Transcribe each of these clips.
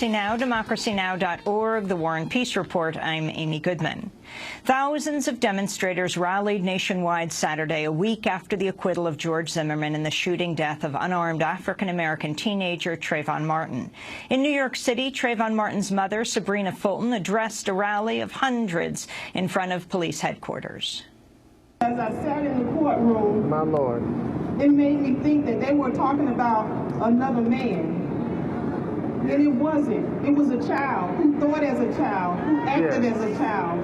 Now, democracynow.org, The War and Peace Report. I'm Amy Goodman. Thousands of demonstrators rallied nationwide Saturday, a week after the acquittal of George Zimmerman in the shooting death of unarmed African-American teenager Trayvon Martin. In New York City, Trayvon Martin's mother, Sabrina Fulton, addressed a rally of hundreds in front of police headquarters. As I sat in the courtroom, my Lord, it made me think that they were talking about another man. And it wasn't. It was a child who thought as a child, who acted as a child,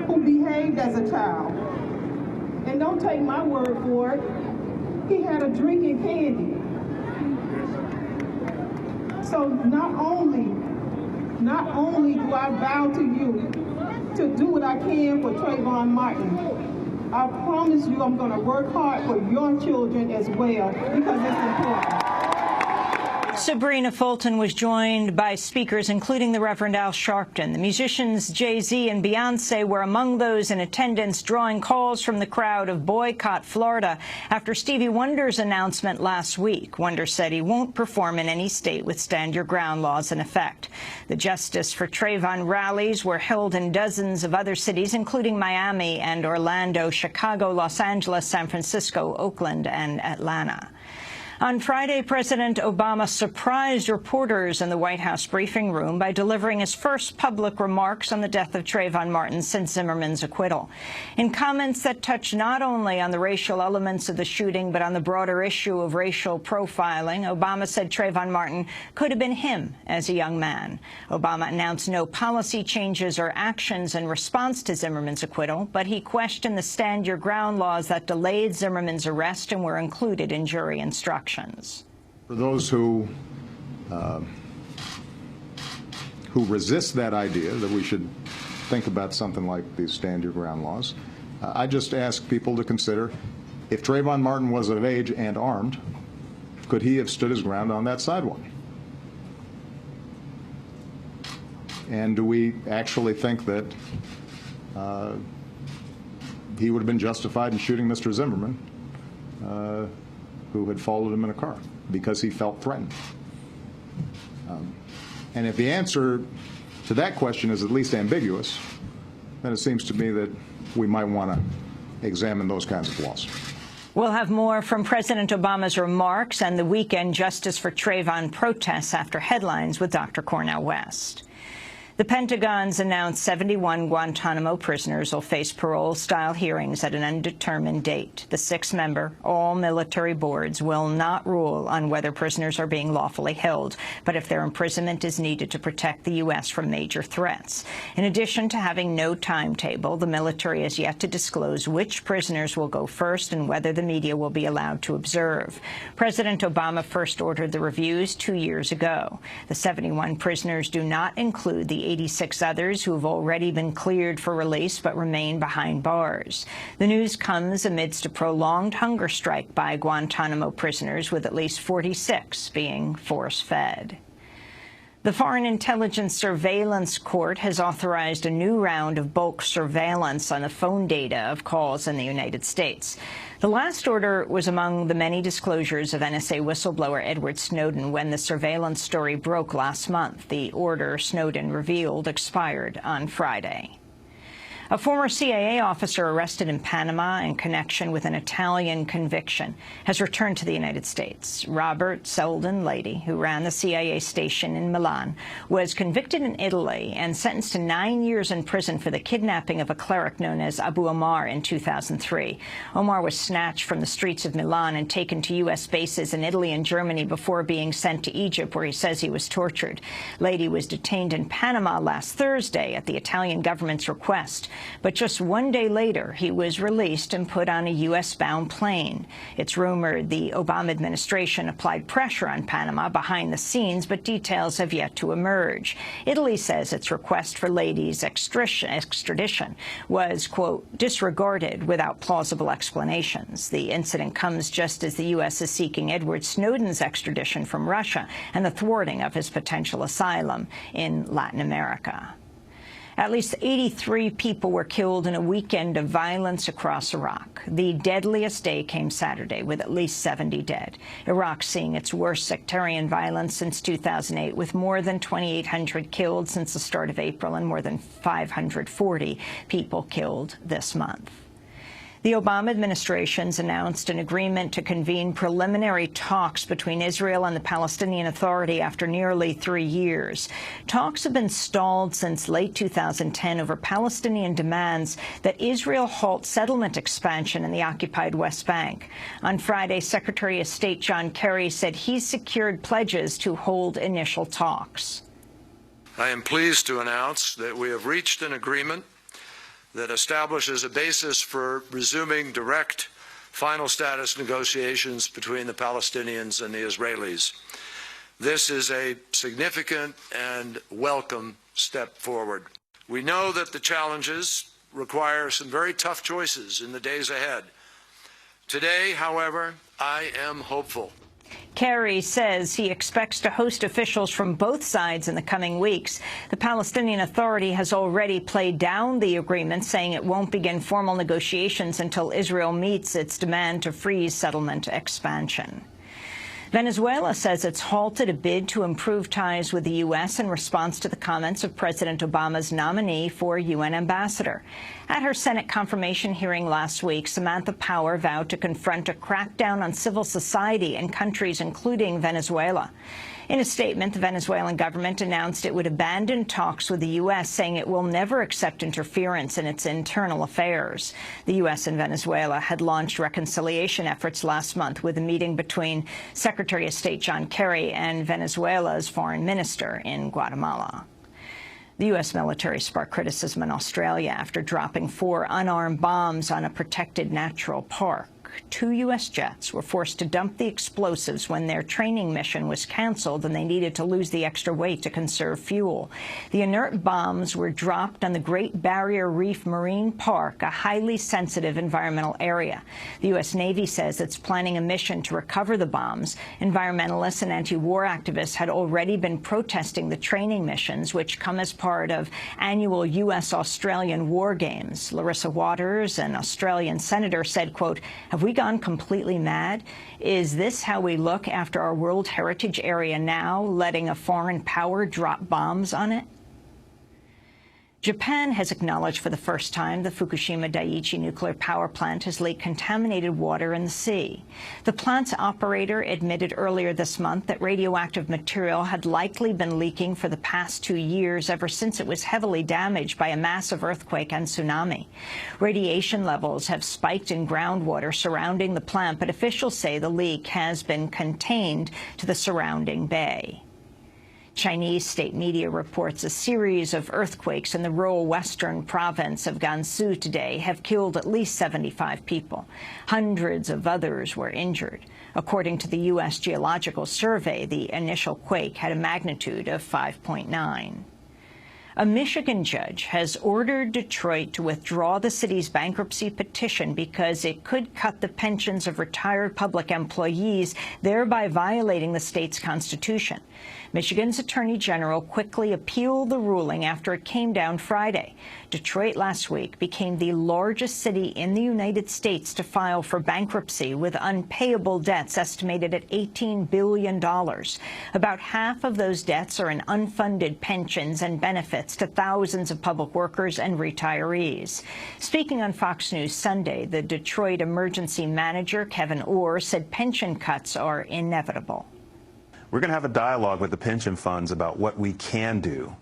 who behaved as a child. And don't take my word for it. He had a drinking candy. So not only do I vow to you to do what I can for Trayvon Martin, I promise you I'm going to work hard for your children as well, because it's important. Sabrina Fulton was joined by speakers including the Reverend Al Sharpton. The musicians Jay-Z and Beyonce were among those in attendance, drawing calls from the crowd of boycott Florida after Stevie Wonder's announcement last week. Wonder said he won't perform in any state with Stand Your Ground laws in effect. The Justice for Trayvon rallies were held in dozens of other cities, including Miami and Orlando, Chicago, Los Angeles, San Francisco, Oakland, and Atlanta. On Friday, President Obama surprised reporters in the White House briefing room by delivering his first public remarks on the death of Trayvon Martin since Zimmerman's acquittal. In comments that touched not only on the racial elements of the shooting, but on the broader issue of racial profiling, Obama said Trayvon Martin could have been him as a young man. Obama announced no policy changes or actions in response to Zimmerman's acquittal, but he questioned the Stand Your Ground laws that delayed Zimmerman's arrest and were included in jury instructions. For those who resist that idea that we should think about something like these Stand Your Ground laws, I just ask people to consider, if Trayvon Martin was of age and armed, could he have stood his ground on that sidewalk? And do we actually think that he would have been justified in shooting Mr. Zimmerman, who had followed him in a car, because he felt threatened? And if the answer to that question is at least ambiguous, then it seems to me that we might want to examine those kinds of laws. We'll have more from President Obama's remarks and the weekend Justice for Trayvon protests after headlines with Dr. Cornel West. The Pentagon's announced 71 Guantanamo prisoners will face parole-style hearings at an undetermined date. The six-member, all-military boards will not rule on whether prisoners are being lawfully held, but if their imprisonment is needed to protect the U.S. from major threats. In addition to having no timetable, the military has yet to disclose which prisoners will go first and whether the media will be allowed to observe. President Obama first ordered the reviews 2 years ago. The 71 prisoners do not include the 86 others who have already been cleared for release but remain behind bars. The news comes amidst a prolonged hunger strike by Guantanamo prisoners, with at least 46 being force-fed. The Foreign Intelligence Surveillance Court has authorized a new round of bulk surveillance on the phone data of calls in the United States. The last order was among the many disclosures of NSA whistleblower Edward Snowden when the surveillance story broke last month. The order, Snowden revealed, expired on Friday. A former CIA officer arrested in Panama in connection with an Italian conviction has returned to the United States. Robert Seldon Lady, who ran the CIA station in Milan, was convicted in Italy and sentenced to 9 years in prison for the kidnapping of a cleric known as Abu Omar in 2003. Omar was snatched from the streets of Milan and taken to U.S. bases in Italy and Germany before being sent to Egypt, where he says he was tortured. Lady was detained in Panama last Thursday at the Italian government's request. But just 1 day later, he was released and put on a U.S.-bound plane. It's rumored the Obama administration applied pressure on Panama behind the scenes, but details have yet to emerge. Italy says its request for Lady's extradition was, quote, disregarded without plausible explanations. The incident comes just as the U.S. is seeking Edward Snowden's extradition from Russia and the thwarting of his potential asylum in Latin America. At least 83 people were killed in a weekend of violence across Iraq. The deadliest day came Saturday, with at least 70 dead. Iraq seeing its worst sectarian violence since 2008, with more than 2,800 killed since the start of April and more than 540 people killed this month. The Obama administration's announced an agreement to convene preliminary talks between Israel and the Palestinian Authority after nearly 3 years. Talks have been stalled since late 2010 over Palestinian demands that Israel halt settlement expansion in the occupied West Bank. On Friday, Secretary of State John Kerry said he's secured pledges to hold initial talks. I am pleased to announce that we have reached an agreement that establishes a basis for resuming direct final status negotiations between the Palestinians and the Israelis. This is a significant and welcome step forward. We know that the challenges require some very tough choices in the days ahead. Today, however, I am hopeful. Kerry says he expects to host officials from both sides in the coming weeks. The Palestinian Authority has already played down the agreement, saying it won't begin formal negotiations until Israel meets its demand to freeze settlement expansion. Venezuela says it's halted a bid to improve ties with the U.S. in response to the comments of President Obama's nominee for UN ambassador. At her Senate confirmation hearing last week, Samantha Power vowed to confront a crackdown on civil society in countries including Venezuela. In a statement, the Venezuelan government announced it would abandon talks with the U.S., saying it will never accept interference in its internal affairs. The U.S. and Venezuela had launched reconciliation efforts last month with a meeting between Secretary of State John Kerry and Venezuela's foreign minister in Guatemala. The U.S. military sparked criticism in Australia after dropping 4 unarmed bombs on a protected natural park. 2 U.S. jets were forced to dump the explosives when their training mission was canceled and they needed to lose the extra weight to conserve fuel. The inert bombs were dropped on the Great Barrier Reef Marine Park, a highly sensitive environmental area. The U.S. Navy says it's planning a mission to recover the bombs. Environmentalists and anti-war activists had already been protesting the training missions, which come as part of annual U.S.-Australian war games. Larissa Waters, an Australian senator, said, quote, "Have we gone completely mad? Is this how we look after our World Heritage Area now, letting a foreign power drop bombs on it?" Japan has acknowledged for the first time the Fukushima Daiichi nuclear power plant has leaked contaminated water in the sea. The plant's operator admitted earlier this month that radioactive material had likely been leaking for the past 2 years, ever since it was heavily damaged by a massive earthquake and tsunami. Radiation levels have spiked in groundwater surrounding the plant, but officials say the leak has been contained to the surrounding bay. Chinese state media reports a series of earthquakes in the rural western province of Gansu today have killed at least 75 people. Hundreds of others were injured. According to the U.S. Geological Survey, the initial quake had a magnitude of 5.9. A Michigan judge has ordered Detroit to withdraw the city's bankruptcy petition because it could cut the pensions of retired public employees, thereby violating the state's constitution. Michigan's Attorney General quickly appealed the ruling after it came down Friday. Detroit last week became the largest city in the United States to file for bankruptcy, with unpayable debts estimated at $18 billion. About half of those debts are in unfunded pensions and benefits to thousands of public workers and retirees. Speaking on Fox News Sunday, the Detroit emergency manager, Kevin Orr, said pension cuts are inevitable. We're going to have a dialogue with the pension funds about what we can do.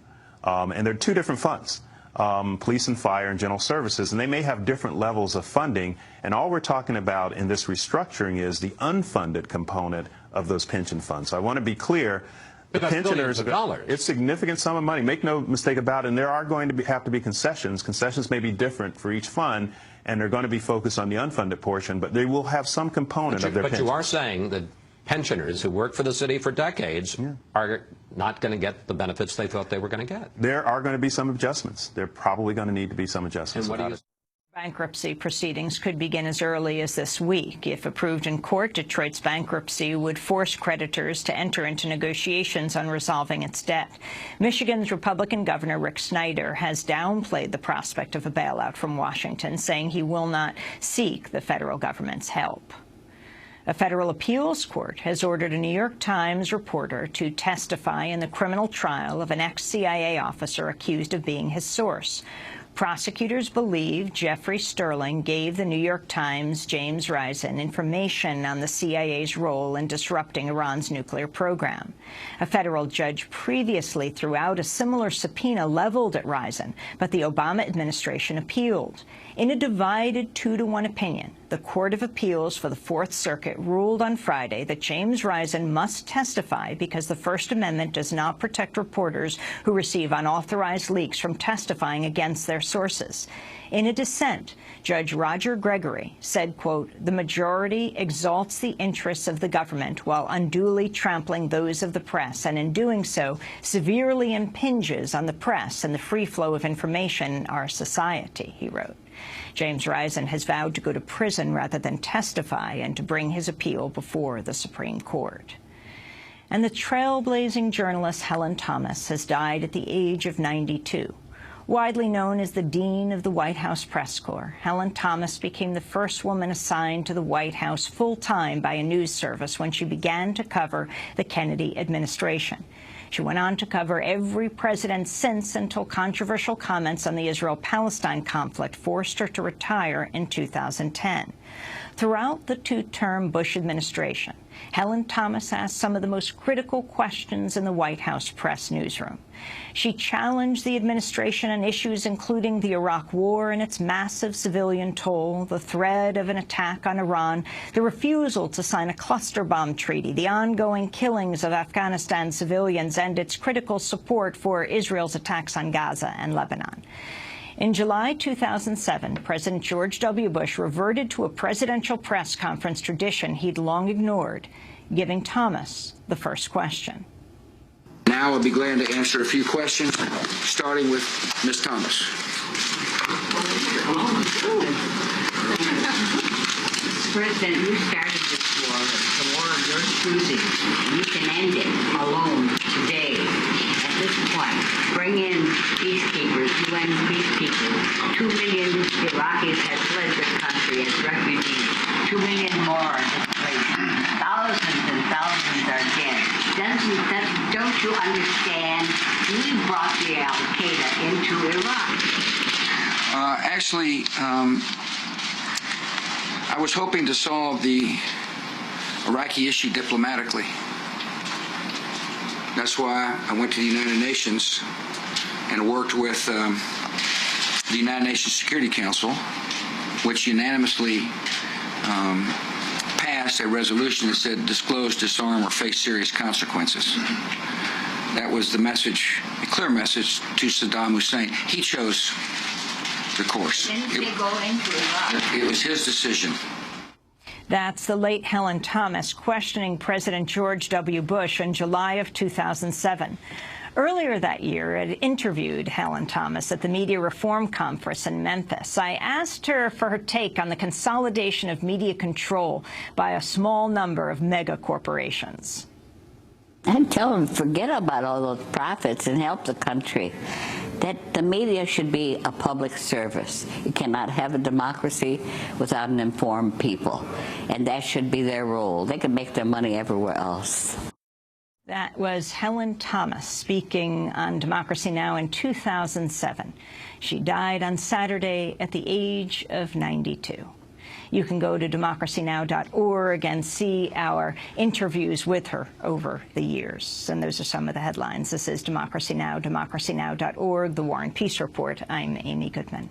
And there are 2 different funds, police and fire and general services, and they may have different levels of funding. And all we're talking about in this restructuring is the unfunded component of those pension funds. So I want to be clear. The pensioners, it's a significant sum of money. Make no mistake about it. And there are going to have to be concessions. Concessions may be different for each fund, and they're going to be focused on the unfunded portion, but they will have some component of their pension. But you are saying that pensioners who worked for the city for decades are not going to get the benefits they thought they were going to get. There are going to be some adjustments. There are probably going to need to be some adjustments. And what do you Bankruptcy proceedings could begin as early as this week. If approved in court, Detroit's bankruptcy would force creditors to enter into negotiations on resolving its debt. Michigan's Republican Governor Rick Snyder has downplayed the prospect of a bailout from Washington, saying he will not seek the federal government's help. A federal appeals court has ordered a New York Times reporter to testify in the criminal trial of an ex-CIA officer accused of being his source. Prosecutors believe Jeffrey Sterling gave the New York Times' James Risen information on the CIA's role in disrupting Iran's nuclear program. A federal judge previously threw out a similar subpoena leveled at Risen, but the Obama administration appealed. In a divided 2-to-1 opinion, the Court of Appeals for the Fourth Circuit ruled on Friday that James Risen must testify because the First Amendment does not protect reporters who receive unauthorized leaks from testifying against their sources. In a dissent, Judge Roger Gregory said, quote, "The majority exalts the interests of the government while unduly trampling those of the press, and in doing so severely impinges on the press and the free flow of information in our society," he wrote. James Risen has vowed to go to prison rather than testify and to bring his appeal before the Supreme Court. And the trailblazing journalist Helen Thomas has died at the age of 92. Widely known as the Dean of the White House Press Corps, Helen Thomas became the first woman assigned to the White House full-time by a news service when she began to cover the Kennedy administration. She went on to cover every president since until controversial comments on the Israel-Palestine conflict forced her to retire in 2010. Throughout the two-term Bush administration, Helen Thomas asked some of the most critical questions in the White House press newsroom. She challenged the administration on issues including the Iraq War and its massive civilian toll, the threat of an attack on Iran, the refusal to sign a cluster bomb treaty, the ongoing killings of Afghanistan civilians, and its critical support for Israel's attacks on Gaza and Lebanon. In July 2007, President George W. Bush reverted to a presidential press conference tradition he'd long ignored, giving Thomas the first question. Now I'll be glad to answer a few questions, starting with Ms. Thomas. President, you started this war, the war of your choosing. You can end it alone today. At this point, bring in peacekeepers, UN peacekeepers. 2 million Iraqis have fled this country as refugees. 2 million more are displaced. Thousands and thousands are dead. Don't you understand? We brought the Al-Qaeda into Iraq. I was hoping to solve the Iraqi issue diplomatically. That's why I went to the United Nations and worked with the United Nations Security Council, which unanimously passed a resolution that said disclose, disarm, or face serious consequences. That was the message, a clear message to Saddam Hussein. He chose the course. Didn't they go into Iraq? It was his decision. That's the late Helen Thomas questioning President George W. Bush in July of 2007. Earlier that year, I interviewed Helen Thomas at the Media Reform Conference in Memphis. I asked her for her take on the consolidation of media control by a small number of mega corporations. And tell them, forget about all those profits and help the country. That the media should be a public service. You cannot have a democracy without an informed people. And that should be their role. They can make their money everywhere else. That was Helen Thomas speaking on Democracy Now! In 2007. She died on Saturday at the age of 92. You can go to democracynow.org and see our interviews with her over the years. And those are some of the headlines. This is Democracy Now!, democracynow.org, The War and Peace Report. I'm Amy Goodman.